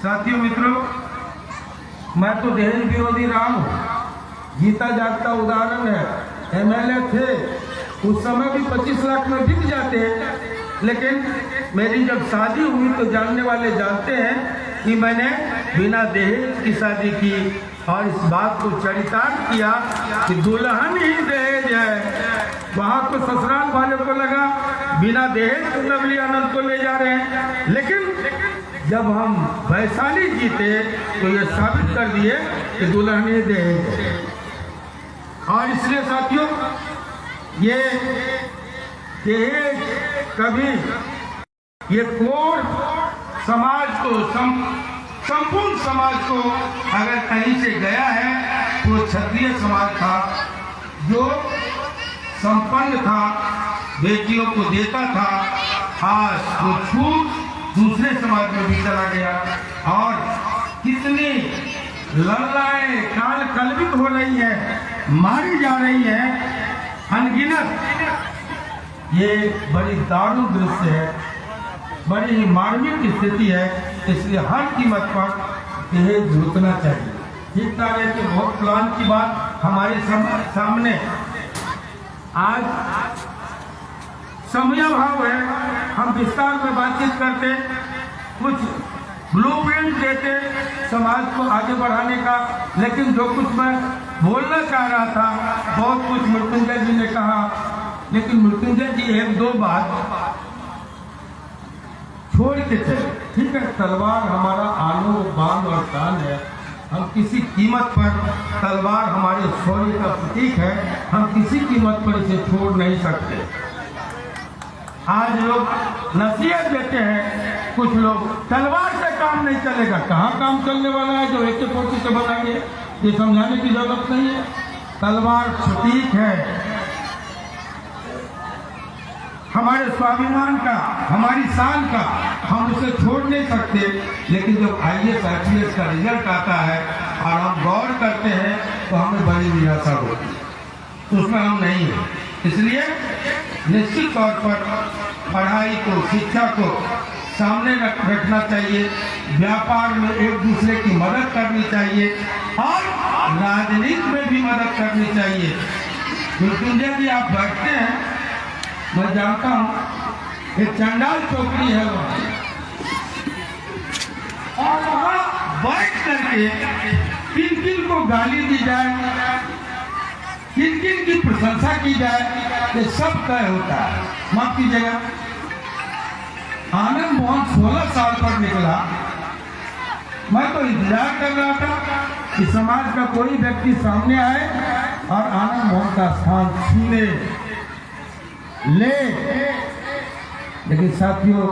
साथियों मित्रों, मैं तो दहेज विरोधी रहा हूँ, जीता जागता उदाहरण है। एमएलए थे उस समय भी 25 लाख में बिक जाते हैं, लेकिन मेरी जब शादी हुई तो जानने वाले जानते हैं कि मैंने बिना दहेज की शादी की और इस बात को चरितार्थ किया कि दुल्हन ही दहेज है। वहाँ तो ससुराल वाले को लगा बिना दहेज नवली आनंद को ले जा रहे हैं, लेकिन जब हम वैशाली जीते तो ये साबित कर दिए कि दुल्हन ही दहेज है। और इसलिए साथियों, ये दहेज कभी ये कोड समाज को संपूर्ण समाज को अगर कहीं से गया है तो क्षत्रिय समाज था, जो संपन्न था, बेटियों को देता था। आज वो छूट दूसरे समाज में भी चला गया और कितनी लड़ाई काल कलवित हो रही है, मारी जा रही है अनगिनत। ये बड़ी दारुण दृश्य है, बड़ी ही मार्मिक स्थिति है। इसलिए हर कीमत पर दहेज रुकना चाहिए। ठीक है कि बहुत प्लान की बात हमारे सामने आज समय अभाव है, हम विस्तार में बातचीत करते, कुछ ब्लूप्रिंट देते समाज को आगे बढ़ाने का, लेकिन जो कुछ मैं बोलना चाह रहा था बहुत कुछ मृत्युंजय जी ने कहा। लेकिन मृत्युंजय जी एक दो बात छोड़ के चले। ठीक है, तलवार हमारा आनो बान और शान है, हम किसी कीमत पर, तलवार हमारे शौर्य का प्रतीक है, हम किसी कीमत पर इसे छोड़ नहीं सकते। आज लोग नसीहत देते हैं, कुछ लोग तलवार से काम नहीं चलेगा। कहाँ काम चलने वाला है जो AK-40 से बनाएंगे, ये समझाने की जरूरत नहीं है। तलवार प्रतीक है हमारे स्वाभिमान का, हमारी शान का, हम उसे छोड़ नहीं सकते। लेकिन जब IAS IPS का रिजल्ट आता है और हम गौर करते हैं तो हमें बड़ी निराशा होती है, तो उसमें हम नहीं हैं। इसलिए निश्चित तौर पर पढ़ाई को, शिक्षा को सामने रखना चाहिए, व्यापार में एक दूसरे की मदद करनी चाहिए और राजनीति में भी मदद करनी चाहिए। मृत्युंजय जी आप बैठते हैं, मैं जानता हूँ एक चंडाल चौकड़ी है वहाँ, और वहाँ बैठ करके किन किन को गाली दी जाए, किन किन की प्रशंसा की जाए, ये सब तय होता है। माफ कीजिएगा, आनंद मोहन 16 साल पर निकला, मैं तो इंतजार कर रहा था कि समाज का कोई व्यक्ति सामने आए और आनंद मोहन का स्थान छीने ले। लेकिन साथियों,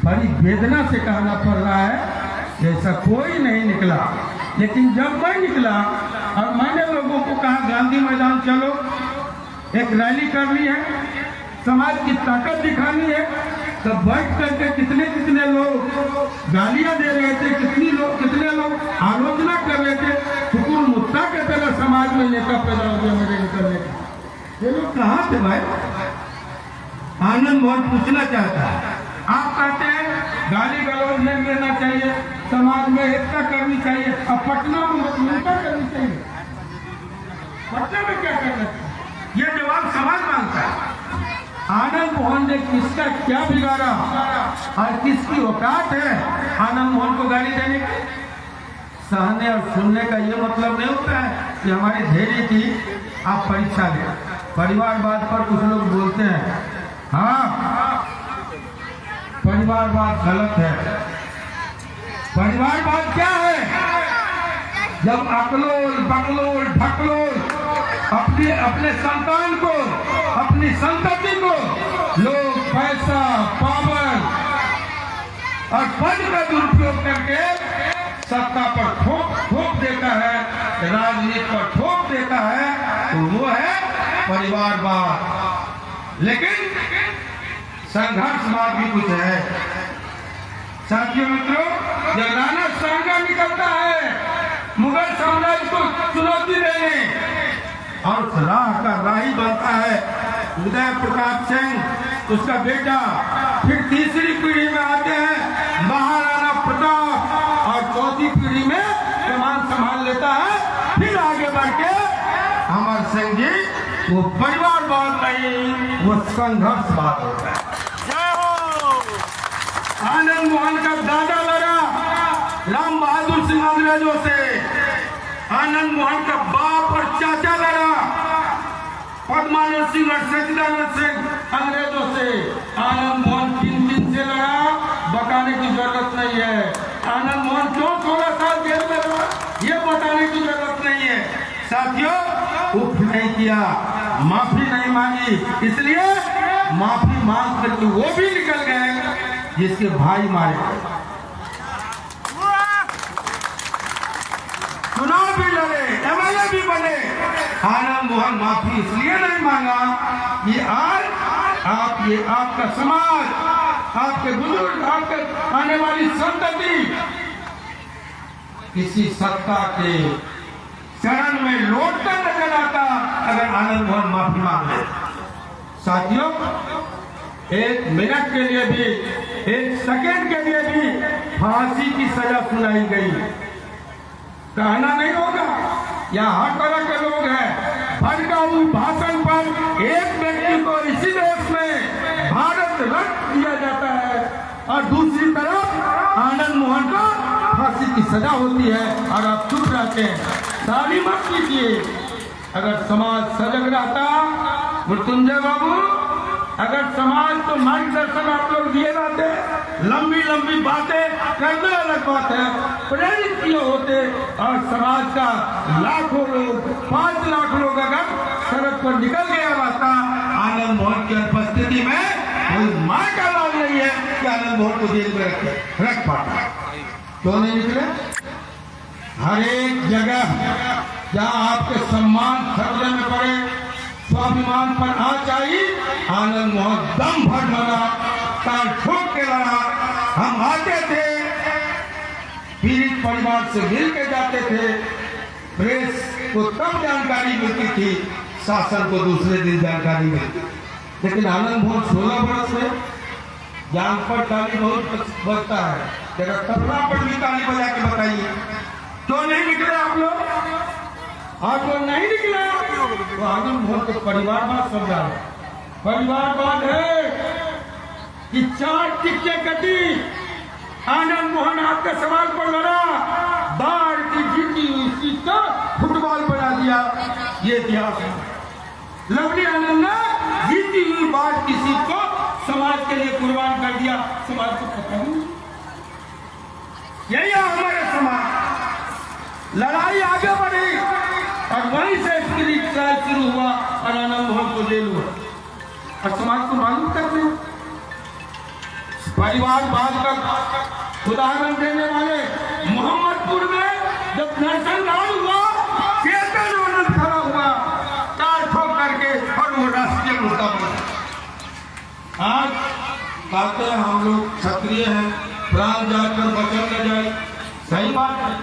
बड़ी वेदना से कहना पड़ रहा है ऐसा कोई नहीं निकला। लेकिन जब मैं निकला और मैंने लोगों को कहा गांधी मैदान चलो, एक रैली करनी है, समाज की ताकत दिखानी है, तब बैठ करके कितने लोग गालियां दे रहे थे, कितने लोग आलोचना कर रहे थे। हुकुम मुद्दा के तरह समाज में नेता पैदा हो गया मेरे निकलने का। ये लोग कहाँ थे भाई? आनंद मोहन पूछना चाहता है। आप कहते हैं गाली गलौज नहीं देना चाहिए, समाज में एकता करनी चाहिए, अब पटना में मतलूता करनी चाहिए। पटना में क्या करना चाहिए? ये जवाब समाज मांगता है। आनंद मोहन ने किसका क्या बिगाड़ा और किसकी औकात है आनंद मोहन को गाली देने की? सहने और सुनने का ये मतलब नहीं होता है कि हमारी धैर्य की आप परीक्षा लें। परिवारवाद पर कुछ लोग बोलते हैं, हाँ परिवारवाद गलत है। परिवारवाद क्या है? जब अकलोल बकलोल ढकलोल अपने संतान को, अपनी संतति को लोग पैसा, पावर और पद का दुरुपयोग करके सत्ता पर ठोक देता है, राजनीति पर ठोक देता है, तो वो है परिवारवाद। लेकिन संघर्षवाद भी कुछ है। साथियों मित्रों, जब राणा सांगा निकलता है मुगल साम्राज्य को चुनौती देने और उस राह का राही बनता है उदय प्रताप सिंह, उसका बेटा। फिर तीसरी पीढ़ी में आते हैं महाराणा प्रताप, पीढ़ी में कमान संभाल लेता है, फिर आगे बढ़ के अमर सिंह जी वो परिवारवाद नहीं, वो संघर्षवाद होता है। आनंद मोहन का दादा लड़ा राम बहादुर सिंह अंग्रेजों से, आनंद मोहन का बाप और चाचा लड़ा पद्मानंद सिंह और सचिदानंद सिंह अंग्रेजों से। आनंद मोहन किन से लड़ा बताने की जरूरत नहीं है। आनंद मोहन क्यों 16 साल जेल में रहा ये बताने की जरूरत नहीं है। साथियों, उफ नहीं किया, माफी नहीं मांगी, इसलिए माफी मांग करके वो भी निकल गए जिसके भाई मारे गए। चुनाव भी लड़े, एमएलए भी बने। आनंद मोहन माफी इसलिए नहीं मांगा कि आज आपका समाज, आपके बुजुर्ग, आपके आने वाली संतति किसी सत्ता के चरण में लौटकर नजर आता अगर आनंद मोहन माफी मांग ले। साथियों, एक मिनट के लिए भी, एक सेकंड के लिए भी फांसी की सजा सुनाई गई। कहना नहीं होगा, यहाँ हर तरह के लोग हैं। भड़काऊ भाषण पर एक व्यक्ति को इसी देश में भारत रत्न दिया जाता है और दूसरी तरफ आनंद मोहन को फांसी की सजा होती है और आप चुप रहते हैं। ताली मत कीजिए। अगर समाज सजग रहता, मृत्युंजय बाबू, अगर समाज को मार्गदर्शन आप लोग दिए रहते, लंबी लंबी बातें करना अलग बात है, प्रेरित किए होते और समाज का लाखों लोग, 5 लाख लोग अगर सड़क पर निकल गया रहता आनंद मोहन की उपस्थिति में, कोई मां का लाभ नहीं है कि आनंद मोहन को जेल में रख पाता। क्यों नहीं निकले? हर एक जगह जहाँ आपके सम्मान खतरे में पड़े, स्वाभिमान पर आंच आई, आनंद मोहन दम भर लड़ा, ताल ठोक के लड़ा। हम आते थे, पीड़ित परिवार से मिल के जाते थे, प्रेस को तब जानकारी मिलती थी, शासन को दूसरे दिन जानकारी मिलती। लेकिन आनंद मोहन 16 वर्ष में जान पर ताली बहुत बजता है, तेरा तबला पर भी ताली बजा के बताइए क्यों नहीं निकले आप लोग? आप लोग नहीं निकले तो आनंद मोहन को परिवारवाद समझा। परिवारवाद है कि 4 टिक्के कटी, आनंद मोहन आपके सवाल पर लड़ा, बाढ़ की जीती हुई सीट का फुटबॉल बना दिया। ये इतिहास है। लवली आनंद ने जीती हुई बाढ़ की सीट को समाज के लिए कुर्बान कर दिया। समाज को पता नहीं, यही है हमारे समाज। लड़ाई आगे बढ़ी और वहीं से इसकी ट्रायल शुरू हुआ और आनंद मोहन को जेल हुआ और समाज को मालूम करते हैं। परिवारवाद का उदाहरण देने वाले मोहम्मदपुर में जब नरसंहार हुआ, चेतन आनंद खड़ा हुआ ताल ठोक करके और वो राष्ट्रीय मुद्दा बना। आज कहते हैं हम लोग क्षत्रिय हैं, प्राण जाकर बचन न जाए। सही बात है,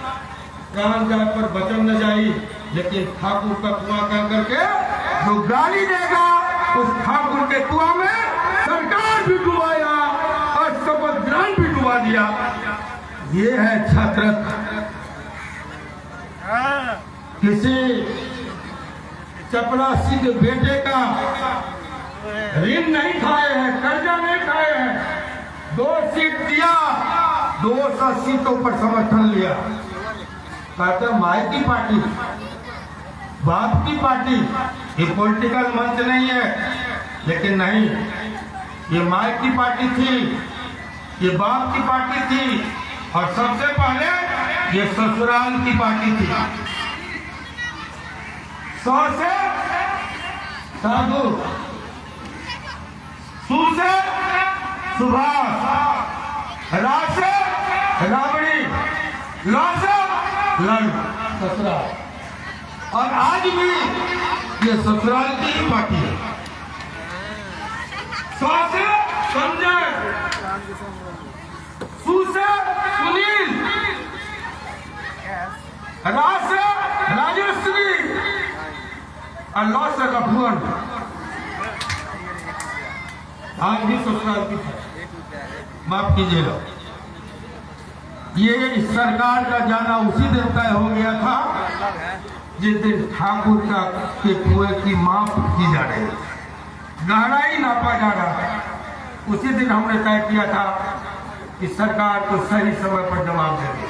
प्राण जाकर बचन न जाए, लेकिन ठाकुर का कुआं कर करके जो गाली देगा उस ठाकुर के कुआं में सरकार भी डुबाया और शपथ ग्रहण भी डुबा दिया। ये है छात्र। किसी चपरासी के बेटे का ऋण नहीं खाए हैं, कर्जा नहीं खाए हैं, 2 सीट दिया, 200 सीटों पर समर्थन लिया। कहते माई की पार्टी, बाप की पार्टी, ये पॉलिटिकल मंच नहीं है, लेकिन नहीं, ये माई की पार्टी थी, ये बाप की पार्टी थी और सबसे पहले ये ससुराल की पार्टी थी। 100 से साधु, सु से सुभाष, रा से राबड़ी, ल से लड़, ससुराल। और आज भी ये ससुराल की ही पार्टी है। 100 से संजय, सु से सुनील, रा से राजश्री और ल से लखन। आज भी ससुराल की है, माफ कीजिएगा। ये इस सरकार का जाना उसी दिन तय हो गया था जिस दिन ठाकुर का के कुएं की माप की जा रही, गहराई नापा जा रहा। उसी दिन हमने तय किया था कि सरकार को सही समय पर जवाब देंगे।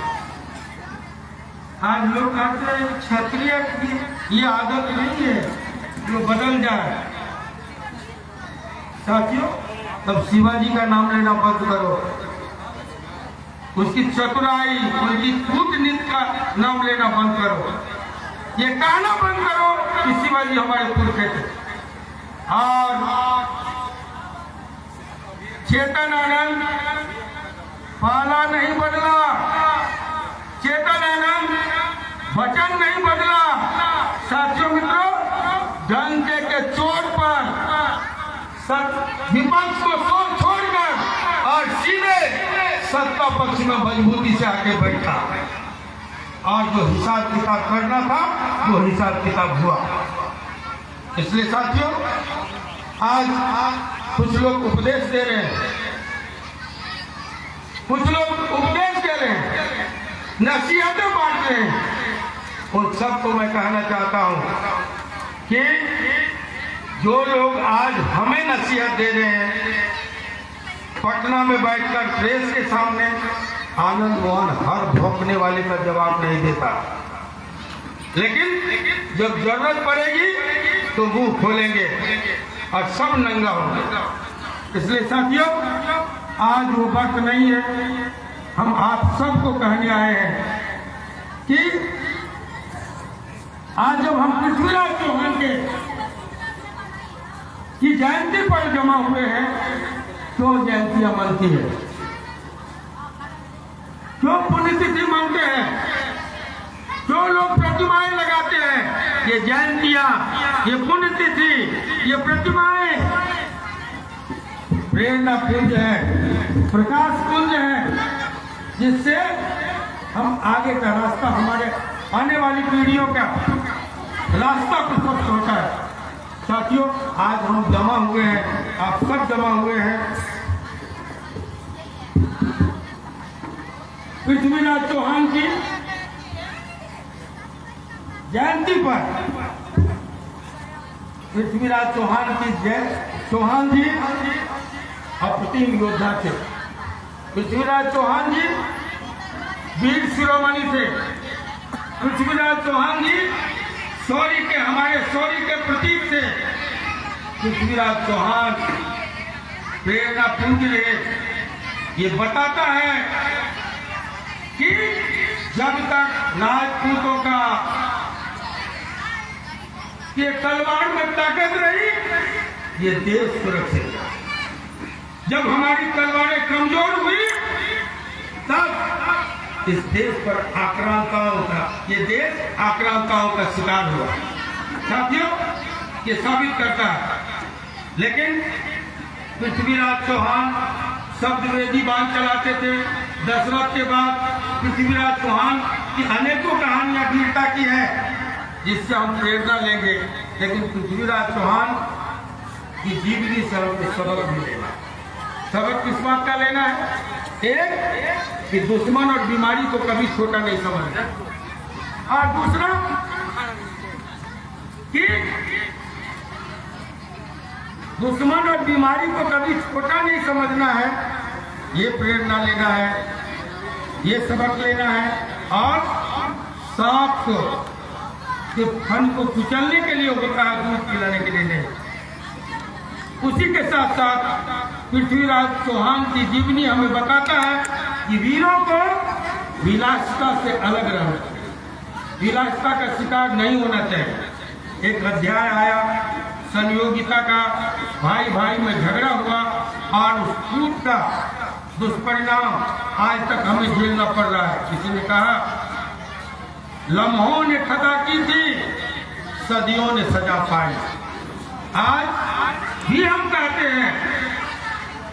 आज लोग कहते हैं क्षत्रिय की ये आदत नहीं है जो बदल जाए। साथियों, तब शिवाजी का नाम लेना बंद करो, उसकी चतुराई, उनकी कूटनीति का नाम लेना बंद करो, ये कहना बंद करो कि शिवाजी हमारे पुरखे थे। और चेतन आनंद पाला नहीं बदला, चेतन आनंद वचन नहीं बदला। साथियों मित्रों, डंके के चोट पर विपक्ष को छोड़कर और सीधे सत्ता पक्ष में मजबूती से आके बैठा और जो हिसाब किताब करना था वो हिसाब किताब हुआ। इसलिए साथियों, आज कुछ लोग उपदेश दे रहे हैं, कुछ लोग उपदेश दे रहे हैं, नसीहतें बांट रहे हैं। उन सबको मैं कहना चाहता हूं कि जो लोग आज हमें नसीहत दे रहे हैं, पटना में बैठकर प्रेस के सामने आनंद मोहन हर भौंकने वाले का जवाब नहीं देता, लेकिन जब जरूरत पड़ेगी तो मुंह खोलेंगे और सब नंगा होंगे। इसलिए साथियों, आज वो वक्त नहीं है। हम आप सबको कहने आए हैं कि आज जब हम पृथ्वीराज चौहान की जयंती पर जमा हुए हैं, क्यों जयंतियां मनती है, क्यों पुण्यतिथि मानते हैं, क्यों लोग प्रतिमाएं लगाते हैं। ये जयंतियां, ये पुण्यतिथि, ये प्रतिमाएं प्रेरणा पुंज है, प्रकाश पुंज है, जिससे हम आगे का रास्ता, हमारे आने वाली पीढ़ियों का रास्ता प्रशस्त होता है। साथियों, आज हम जमा हुए हैं, आप सब जमा हुए हैं पृथ्वीराज चौहान की जयंती पर। पृथ्वीराज चौहान की चौहान जी अप्रतिम योद्धा थे। पृथ्वीराज चौहान जी वीर शिरोमणि थे। पृथ्वीराज चौहान जी शौर्य के, हमारे शौर्य के प्रतीक थे। पृथ्वीराज चौहान प्रेरणा पुंज रहे। ये बताता है कि जब तक राजपूतों का ये तलवार में ताकत रही, ये देश सुरक्षित था। जब हमारी तलवारें कमजोर हुई, तब इस देश पर आक्रांताओं का, ये देश आक्रांताओं का शिकार हुआ। साथियों, ये साबित करता है। लेकिन पृथ्वीराज चौहान शब्दवेदी बांध चलाते थे। दशरथ के बाद पृथ्वीराज चौहान की अनेकों कहानियां वीरता की है, जिससे हम प्रेरणा लेंगे। लेकिन पृथ्वीराज चौहान की जीवनी से हमें सबक मिलेगा। सबक किस बात का लेना है? एक, कि दुश्मन और बीमारी को कभी छोटा नहीं समझना, और दूसरा कि दुश्मन और बीमारी को कभी छोटा नहीं समझना है। ये प्रेरणा लेना है, ये सबक लेना है। और सांप के फन को कुचलने के लिए होता है, दूध पिलाने के लिए नहीं। उसी के साथ साथ पृथ्वीराज चौहान की जीवनी हमें बताता है कि वीरों को विलासिता से अलग रहना चाहिए, विलासिता का शिकार नहीं होना चाहिए। एक अध्याय आया संयोगिता का, भाई भाई में झगड़ा हुआ और उस कूट का दुष्परिणाम आज तक हमें झेलना पड़ रहा है। किसी ने कहा, लम्हों ने खता की थी, सदियों ने सजा पाई। आज भी हम कहते हैं,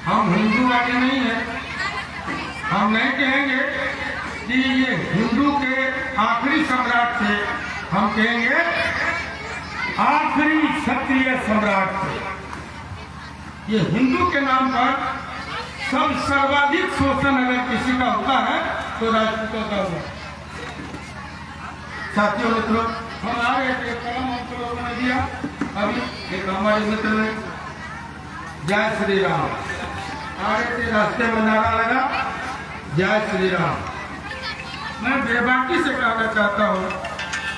हम हिंदू वाले नहीं हैं, हम नहीं कहेंगे कि ये हिंदू के आखिरी सम्राट थे, हम कहेंगे आखिरी क्षत्रिय सम्राट थे। ये हिंदू के नाम पर सब सर्वाधिक शोषण अगर किसी का होता है तो राजपूतों का हुआ। साथियों मित्रों, हम आ रहे थे, कलम हम लोगों ने दिया। अभी एक हमारे मित्र ने जय श्री राम आ रहे थे, रास्ते में नारा लगा जय श्री राम। मैं बेबाकी से कहना चाहता हूँ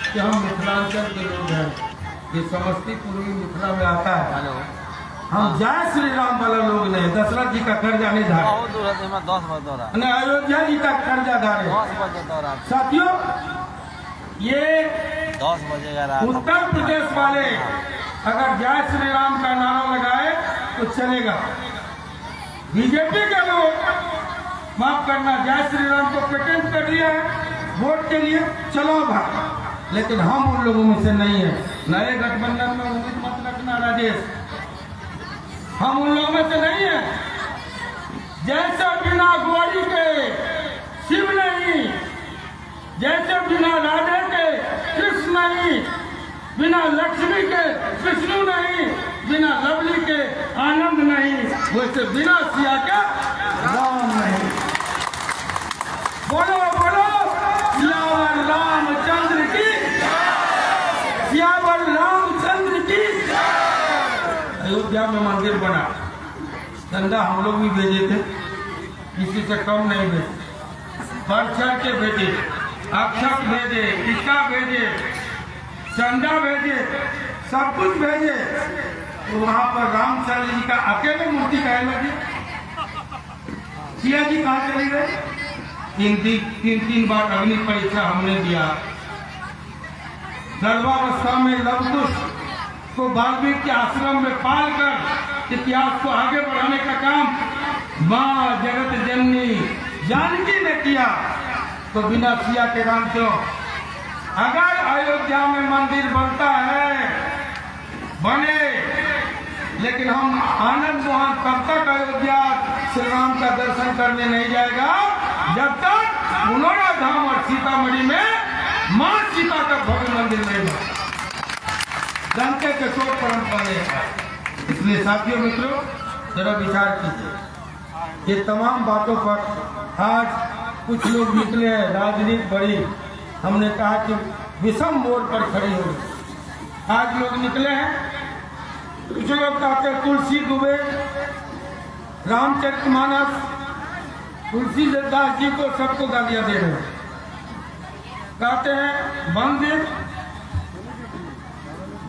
कि हम मिथिलांचल के लोग हैं, ये समस्तीपुर मिथिला में आता है। हम जय श्री राम वाला लोग नहीं, दशरथ जी का कर्जा नहीं धारे, अयोध्या जी का कर्जा धारे। साथियों, ये 10 बजेगा उत्तर प्रदेश वाले अगर जय श्री राम का नारा लगाए तो चलेगा। बीजेपी के लोग माफ करना, जय श्री राम को पेटेंट कर दिया है वोट के लिए, चलो भाई। लेकिन हम उन लोगों में से नहीं है। नए गठबंधन में उम्मीद मत रखना राजेश, हम उन लोगों में से नहीं है। जैसे बिना गौरी के शिव नहीं, जैसे बिना राधे के कृष्ण नहीं, बिना लक्ष्मी के विष्णु नहीं, बिना लवली के आनंद नहीं, वैसे बिना सिया के राम नहीं। बोलो बोलो सियावर रामचंद्र की, सियावर रामचंद्र की। अयोध्या में मंदिर बना, चंदा हम लोग भी भेजे थे, किसी से कम नहीं भेजे। परचर के भेजे, अक्षत भेजे, टीका भेजे, चंदा भेजे, सब कुछ भेजे। तो वहां पर रामचंद्र जी का अकेले मूर्ति कहे लगे। सिया जी कहाँ चले गए? तीन बार अग्नि परीक्षा हमने दिया। गर्भावस्था में लवकुश को वाल्मीकि के आश्रम में पालकर इतिहास को आगे बढ़ाने का काम मां जगत जननी जानकी ने किया। तो बिना सिया के राम क्यों? अगर अयोध्या में मंदिर बनता है बने, लेकिन हम आनंद मोहन तब तक अयोध्या श्री राम का दर्शन करने नहीं जाएगा जब तक पुनौरा धाम और सीतामढ़ी में मां सीता का भव्य मंदिर नहीं बना। जनता के शोक परंपरा है। इसलिए साथियों मित्रों, जरा विचार कीजिए। ये तमाम बातों पर आज कुछ लोग निकले हैं, राजनीति बड़ी, हमने कहा कि विषम मोड़ पर खड़ी हो गई। आज लोग निकले हैं, कुछ लोग कहते हैं तुलसी दुबे, रामचरितमानस, तुलसीदास जी को सबको गालियां दे रहे हैं। कहते हैं मंदिर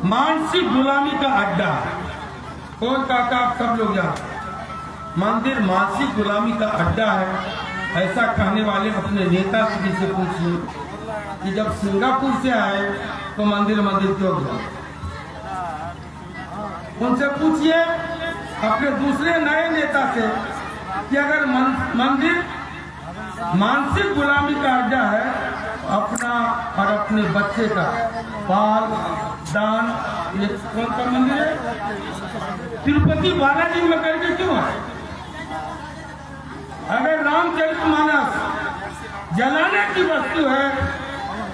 मानसिक गुलामी का अड्डा। कौन कहता? आप सब लोग जानते, मंदिर मानसिक गुलामी का अड्डा है। ऐसा कहने वाले अपने नेता जी से पूछिए कि जब सिंगापुर से आए तो मंदिर क्यों गया? उनसे पूछिए अपने दूसरे नए नेता से कि अगर मंदिर मानसिक गुलामी का अड्डा है, अपना और अपने बच्चे का पाल दान, ये कौन सा मंदिर है? तिरुपति बालाजी में करके क्यों है? अगर रामचरितमानस जलाने की वस्तु है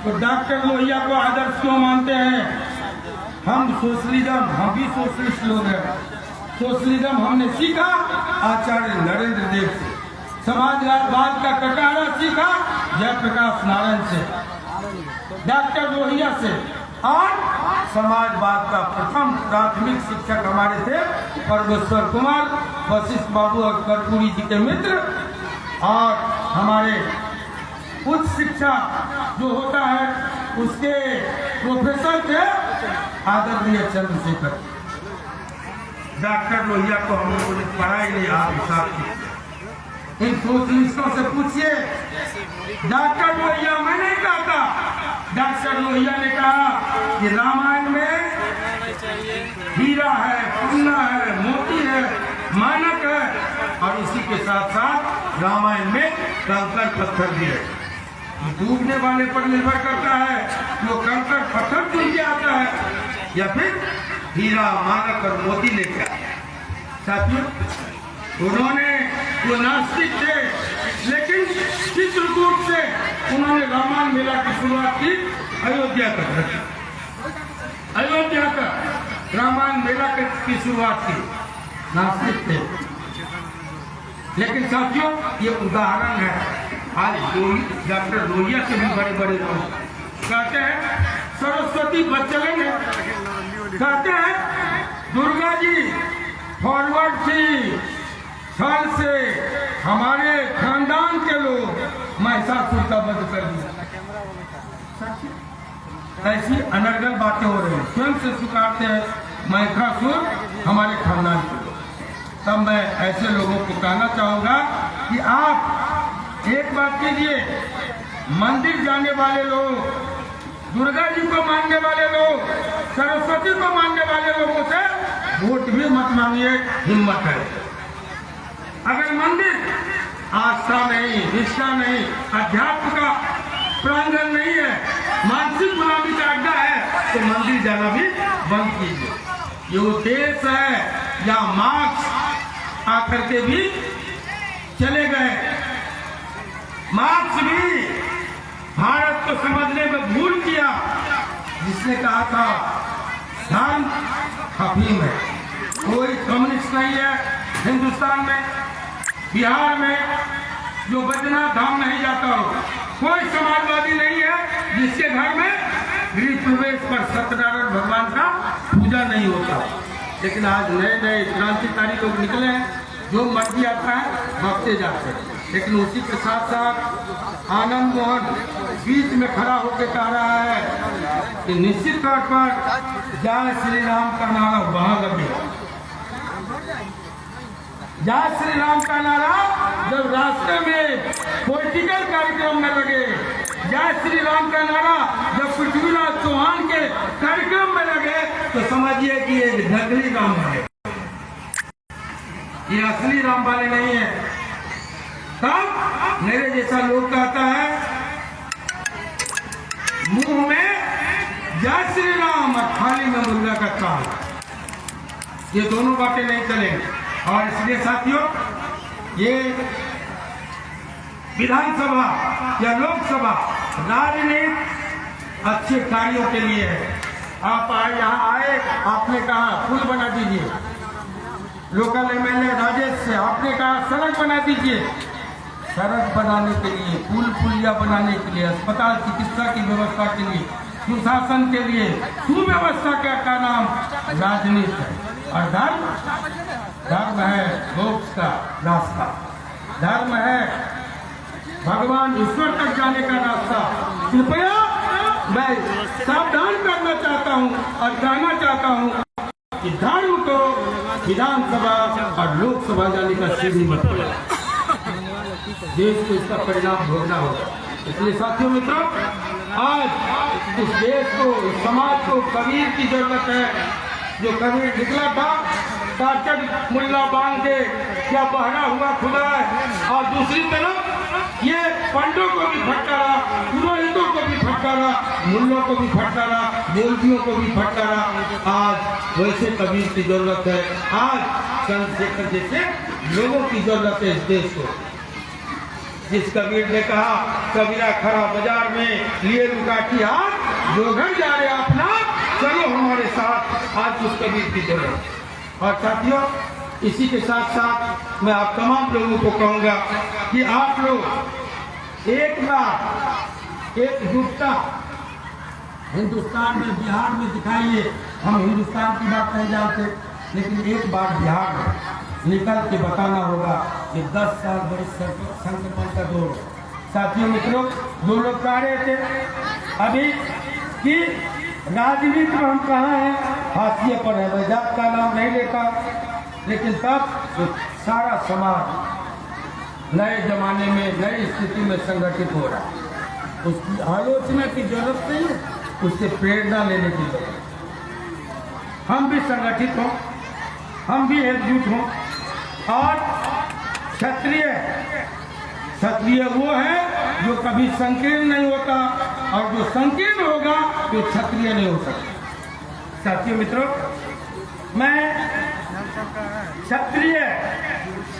तो डॉक्टर लोहिया को आदर्श क्यों मानते हैं? हम सोशलिज्म, हम भी सोशलिस्ट लोग हैं। सोशलिज्म हमने सीखा आचार्य नरेंद्र देव से, समाजवाद का कटारा सीखा जयप्रकाश नारायण से, डॉक्टर लोहिया से, और समाजवाद का प्रथम प्राथमिक शिक्षक हमारे थे परमेश्वर कुमार, वशिष्ठ बाबू और कर्पूरी जी के मित्र, और हमारे उच्च शिक्षा जो होता है उसके प्रोफेसर थे आदरणीय चंद्रशेखर। डॉक्टर लोहिया को हम लोगों ने पढ़ा ही नहीं। आप हिसाब की इन सोशलिस्टों से पूछिए। डॉक्टर लोहिया मैं नहीं कहता, डॉक्टर लोहिया ने कहा कि रामायण में हीरा है, पूर्णा है, मोती है, मानक है, और इसी के साथ साथ रामायण में कंकड़ पत्थर भी है। डूबने वाले पर निर्भर करता है वो कंकड़ पत्थर चुन के आता है या फिर हीरा मानक और मोती लेके आता है। साथियों, उन्होंने वो नास्तिक थे, लेकिन चित्रकूट से उन्होंने रामायण मेला की शुरुआत की अयोध्या तक। अयोध्या तक रामायण मेला की शुरुआत की नास्तिक थे। लेकिन साथियों, ये उदाहरण है आज डॉक्टर लोहिया से भी बड़े बड़े लोग कहते हैं सरस्वती बच्चन है, कहते हैं दुर्गा जी फॉरवर्ड थी साल से हमारे खानदान के लोग महिषासुर का वध कर दिया। ऐसी अनर्गल बातें हो रही हैं, स्वयं से स्वीकारते हैं महिषासुर हमारे खानदान के लोग। तब मैं ऐसे लोगों को कहना चाहूँगा कि आप एक बात कीजिए, मंदिर जाने वाले लोग, दुर्गा जी को मानने वाले लोग, सरस्वती को मानने वाले लोगों से वोट भी मत मांगिए, हिम्मत है। अगर मंदिर आस्था नहीं, निष्ठा नहीं, अध्यात्म का प्रांगण नहीं है, मानसिक गुलामी का अड्डा है, तो मंदिर जाना भी बंद कीजिए। ये देश है या मार्क्स आकर के भी चले गए। मार्क्स भी भारत को समझने में भूल किया, जिसने कहा था धर्म हकीम है। कोई कम्युनिस्ट नहीं है हिंदुस्तान में, बिहार में जो बैद्यनाथ धाम नहीं जाता हो, कोई समाजवादी नहीं है जिसके घर में गृह प्रवेश पर सत्यनारायण भगवान का पूजा नहीं होता। लेकिन आज नए नए क्रांतिकारी लोग निकले हैं, जो मर्जी आता है भगते जाते हैं। लेकिन उसी के साथ साथ आनंद मोहन बीच में खड़ा होकर कह रहा है कि निश्चित तौर पर जय श्री राम का नारा वहां लगे। जय श्री राम का नारा जब रास्ते में पॉलिटिकल कार्यक्रम में लगे, जय श्री राम का नारा जब पृथ्वीराज चौहान के कार्यक्रम में लगे, तो समझिए कि ये नकली राम है, ये असली राम वाले नहीं है। तब मेरे जैसा लोग कहता है मुंह में जय श्री राम और थाली में मुर्गा का ताल, ये दोनों बातें नहीं चलेंगी। और इसलिए साथियों, ये विधानसभा या लोकसभा राजनीति अच्छे कार्यों के लिए है। आप यहाँ आए, आपने कहा पुल बना दीजिए, लोकल एमएलए राजेश से आपने कहा सड़क बना दीजिए। सड़क बनाने के लिए, पुल पुलिया बनाने के लिए, अस्पताल चिकित्सा की व्यवस्था के लिए, सुशासन के लिए, सुव्यवस्था का नाम राजनीति है। और धर्म है मोक्ष का रास्ता, धर्म है भगवान ईश्वर तक जाने का रास्ता। कृपया मैं सावधान करना चाहता हूँ और कहना चाहता हूँ कि धर्म को विधानसभा और लोकसभा जाने का सीढ़ी मत पड़े, देश को इसका परिणाम भोगना होगा। इसलिए साथियों मित्रों, आज इस देश को, इस समाज को कबीर की जरूरत है। जो कबीर निकला था काचक मुल्ला बांध के, क्या बहरा हुआ खुदा है, और दूसरी तरफ ये पंडों को भी फटकारा, पुरोहितों को भी फटकारा, मुल्लों को भी फटकारा, मौलवियों को भी फटकारा। आज वैसे कबीर की जरूरत है, आज चंद्रशेखर जैसे लोगों की जरूरत है इस देश को। जिस कबीर ने कहा कबीरा खड़ा बाजार में लिए लुकाठी हाथ, जो घर जा रहे अपना चलो हमारे साथ, आज उस कबीर की जरूरत। और साथियों, इसी के साथ साथ मैं आप तमाम लोगों को कहूँगा कि आप लोग एक बार एकजुटता हिंदुस्तान में, बिहार में दिखाइए। हम हिंदुस्तान की बात नहीं जानते, लेकिन एक बार बिहार में निकल के बताना होगा कि 10 साल बड़ी संक्रमण का दौर। साथियों मित्रों, दो लोग कह रहे थे अभी कि राजनीति में हम कहाँ हैं, हाशिए पर है, मैं जात का नाम नहीं लेता, लेकिन तब तो सारा समाज नए जमाने में, नई स्थिति में संगठित हो रहा है। उसकी आलोचना की जरूरत नहीं है, उससे प्रेरणा लेने की जरूरत। हम भी संगठित हों, हम भी एकजुट हों। और क्षत्रिय वो है जो कभी संकीर्ण नहीं होता, और जो संकीर्ण होगा तो क्षत्रिय नहीं हो सकता। साथियों मित्रों, मैं क्षत्रिय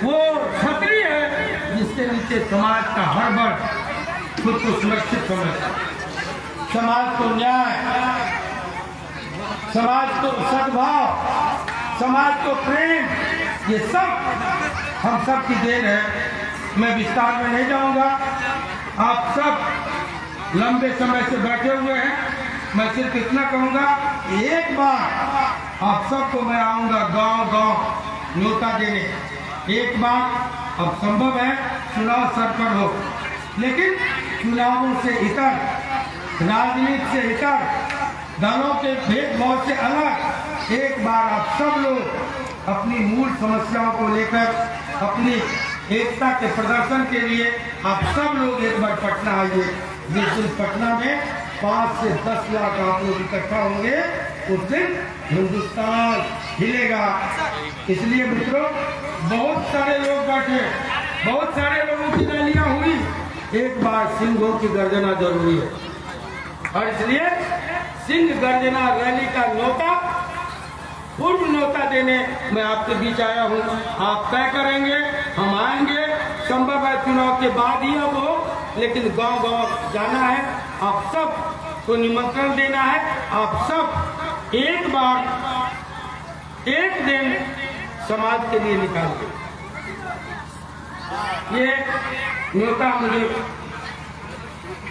वो क्षत्रिय है जिसके नीचे समाज का हर वर्ग खुद को सुरक्षित समझता, समाज को न्याय, समाज को सद्भाव, समाज को प्रेम, ये सब हम सब की देन है। मैं विस्तार में नहीं जाऊंगा। आप सब लंबे समय से बैठे हुए हैं, मैं सिर्फ इतना कहूँगा, एक बार आप सबको मैं आऊँगा गांव गांव न्योता देने। एक बार अब संभव है चुनाव सर पर हो, लेकिन चुनावों से इतर, राजनीति से इतर, दलों के भेदभाव से अलग एक बार आप सब लोग अपनी मूल समस्याओं को लेकर अपनी एकता के प्रदर्शन के लिए आप सब लोग एक बार पटना आइए। जिस दिन पटना में 5 से 10 लाख आप लोग इकट्ठा होंगे, उस दिन हिंदुस्तान हिलेगा। इसलिए मित्रों, बहुत सारे लोग बैठे, बहुत सारे लोगों की रैलियां हुई, एक बार सिंहों की गर्जना जरूरी है। और इसलिए सिंह गर्जना रैली का न्योता, पूर्व न्योता देने मैं आपके बीच आया हूँ। आप तय करेंगे, हम आएंगे, संभव है चुनाव के बाद ही अब हो, लेकिन गांव गांव जाना है, आप सब को निमंत्रण देना है। आप सब एक बार एक दिन समाज के लिए निकालिए। ये न्योता मुझे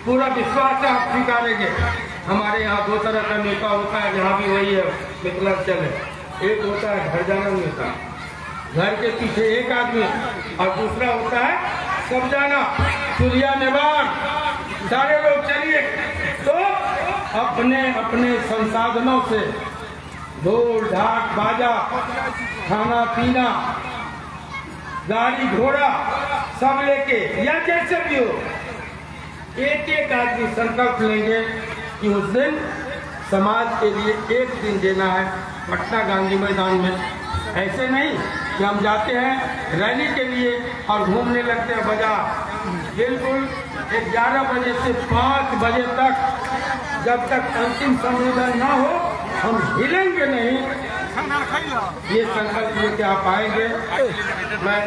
पूरा विश्वास है आप स्वीकारेंगे। हमारे यहाँ 2 तरह का न्योता होता है, जहाँ भी वही है मिथिलांचल है। एक होता है घर जाना न्योता, घर के पीछे एक आदमी, और दूसरा होता है सब जाना, चुलिया नेवार, सारे लोग चलिए। तो अपने अपने संसाधनों से ढोल ढाक बाजा, खाना पीना, गाड़ी घोड़ा सब लेके, या जैसे भी हो, एक एक आदमी संकल्प लेंगे कि उस दिन समाज के लिए एक दिन देना है पटना गांधी मैदान में। ऐसे नहीं कि हम जाते हैं रैली के लिए और घूमने लगते हैं बाजार। बिल्कुल 11 बजे से 5 बजे तक, जब तक अंतिम संबोधन ना हो, हम हिलेंगे नहीं। ये संकल्प लेके आप आएंगे। मैं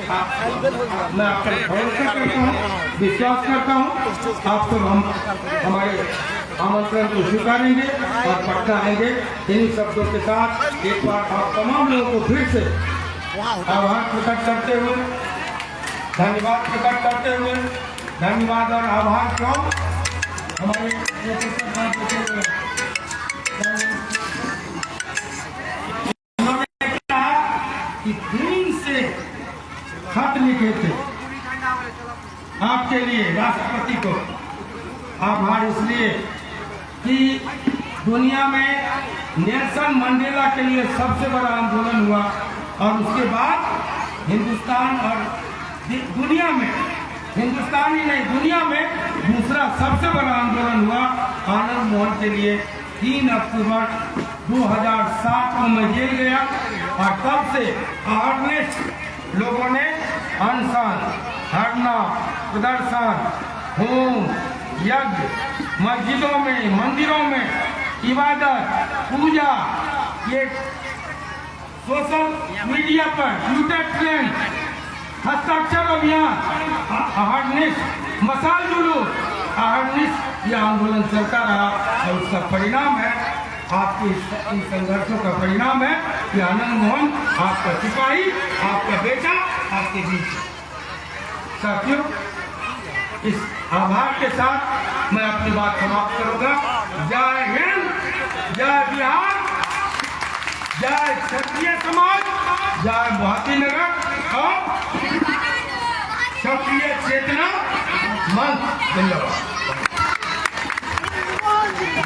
आपका भरोसा करता हूँ, विश्वास करता हूँ। आप सब हमारे आमंत्रण को स्वीकारेंगे और पटना आएंगे। इन्हीं शब्दों के साथ एक बार आप तमाम लोगों को फिर से आभार प्रकट करते हुए, धन्यवाद प्रकट करते हुए, धन्यवाद और आभार क्यों हमारे कि खून से खत लिखे थे आपके लिए राष्ट्रपति को। आभार इसलिए कि दुनिया में नेल्सन मंडेला के लिए सबसे बड़ा आंदोलन हुआ, और उसके बाद हिंदुस्तान और दुनिया में, हिंदुस्तान ही नहीं दुनिया में दूसरा सबसे बड़ा आंदोलन हुआ आनंद मोहन के लिए। 3 अक्टूबर 2007 को मैं जेल गया, और तब से अवेयरनेस लोगों ने अनशन, धरना, प्रदर्शन, होम, यज्ञ, मस्जिदों में, मंदिरों में इबादत, पूजा, ये सोशल मीडिया पर ट्विटर ट्रेंड, हस्ताक्षर अभियान, अवेयरनेस, मसाल जुलूस, अवेयरनेस, ये आंदोलन चलता रहा। और उसका परिणाम है, आपके इन संघर्षों का परिणाम है कि आनंद मोहन आपका सिपाही, आपका बेटा आपके बीच। साथियों, इस आभार के साथ मैं अपनी बात समाप्त करूंगा। जय हिंद, जय बिहार, जय क्षत्रिय समाज, जय मोहाती नगर और क्षत्रिय चेतना मंच। धन्यवाद।